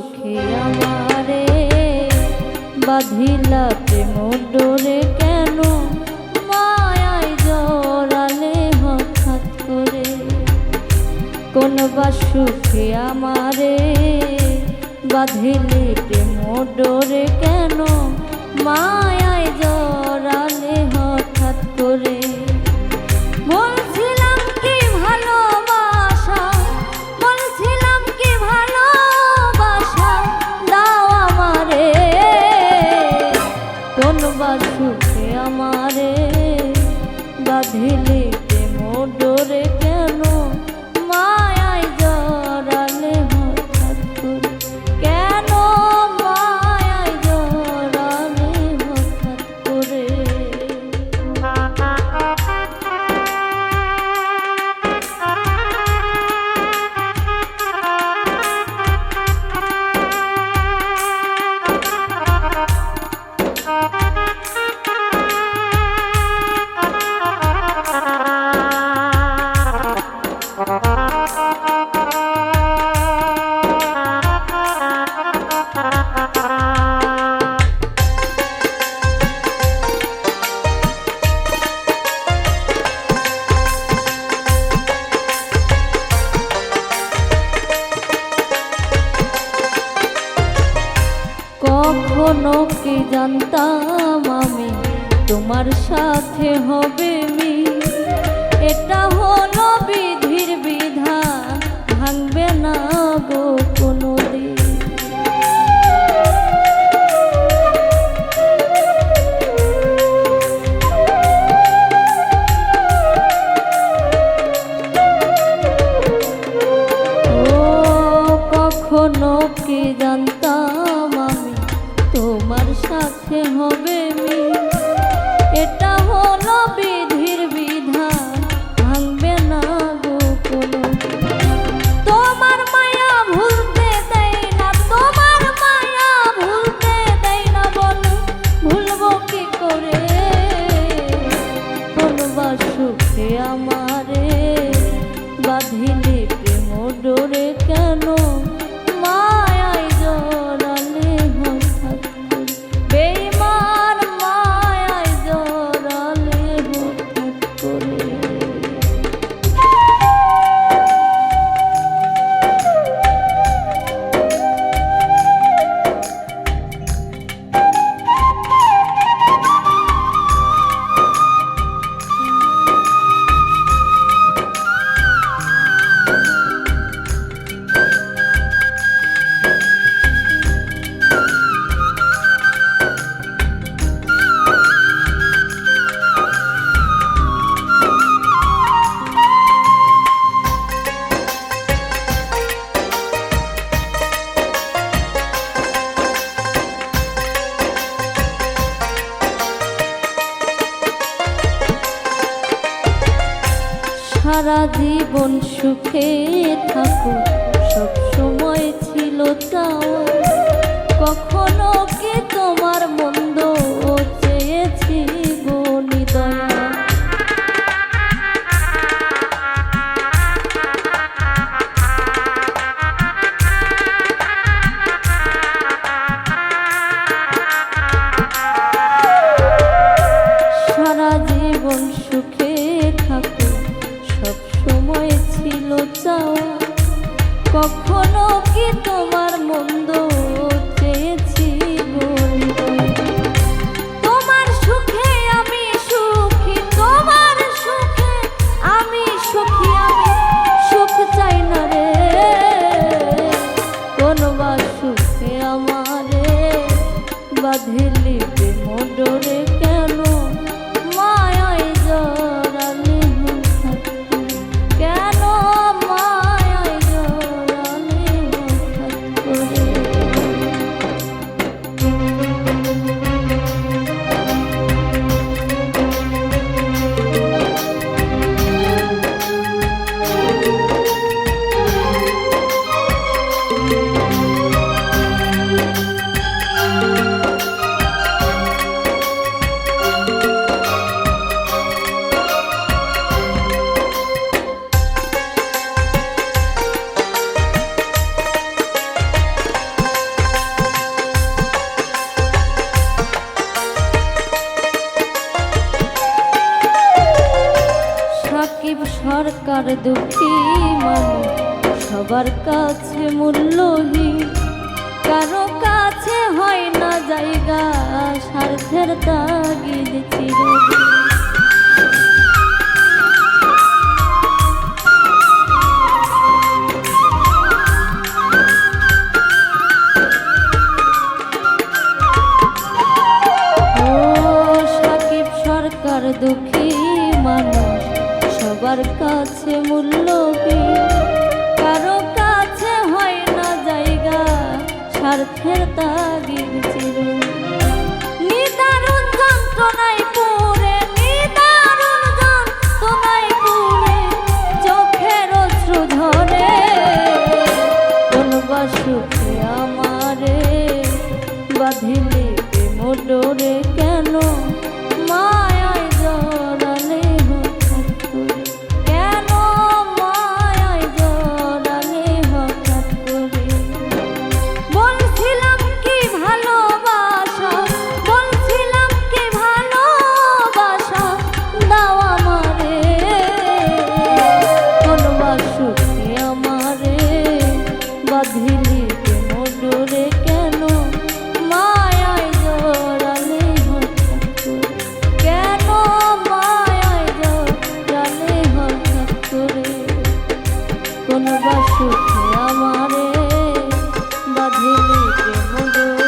সুখে আমারে বাঁধিলা প্রেম ডোরে কেন মায়ায় জড়ালে হঠাৎ করে। কোন বা সুখে আমারে বাঁধিলে প্রেম ডোরে কেন মায়ায় জড়ালে হঠাৎ করে। বলছিলাম কি ভালোবাসা, বলছিলাম কি ভালোবাসা দাও আমারে। কোন বা সুখে আমারে বাঁধিলে প্রেম ডোরে কেন মায়ায় জড়ালে হঠাৎ করে। কেন মায়ায় জড়ালে হঠাৎ করে। কখনো কি জানতাম আমি তোমার সাথে হবে মিল। এটা হলো বিধির বিধান, ভাঙবে না গো কোনোদিন। কখনো কি জানতাম আমি তোমার সাথে হবে মিল। এটা হলো বিধির বিধান, ভাঙবে না গো কোনো। তোমার মায়া ভুলতে দেয় না, তোমার মায়া ভুলতে দেয় না, বলো ভুলবো কি করে। কোন বা সুখে আমারে বাঁধিলে প্রেম ডোরে কেন মায়ায় জড়ালে হঠাৎ করে। বেঈমান মায়ায় জড়ালে হঠাৎ করে। সারা জীবন সুখে থাকো সব সময় ছিল চাওয়া। কখনো কি তোমার মন্দ চেয়েছি গো নিদয়া। সারা জীবন সুখে থাকো সব সময় ছিল চাওয়া। কখনো কি তোমার মন্দ চেয়েছি গো হৃদয়। তোমার সুখে আমি সুখী, তোমার সুখে আমি সুখী, আমি সুখ চাই না রে। কোন বা সুখে আমারে বাঁধিলি প্রেম ডোরে কেন মায়ায় জড়ালে হঠাৎ করে। কেন মায়ায় জড়ালে হঠাৎ করে। সরকার দুঃখী মানুষ সবার কাছে মূল্যহীন, কারো কাছে হয় না জায়গা স্বার্থের তাগিদ চিরদিন। সরকার দুঃখী মানুষ সবার কাছে মূল্যহীন, কারো কাছে হয় না জায়গা স্বার্থের তাগিদ চিরদিন। নিদারুণ যন্ত্রণায় পুরে, নিদারুণ যন্ত্রণায় পুরে চোখের অশ্রু ঝরে, কোন বা সুখে আমারে বাঁধিলি মোডরে কেন মায়ায় জড়ালে হঠাৎ করে, কেন মায়ায় জড়ালে হঠাৎ করে। বলছিলাম কি ভালোবাসা, বলছিলাম কি ভালোবাসা দাও আমারে, কোন বা সুখে আমারে বাঁধিলি মোডরে কেন মায়ায় জড়ালে হঠাৎ করে, কেন মায়ায় জড়ালে হঠাৎ করে। কোন বা সুখে আমারে বাঁধিলি মোডরে।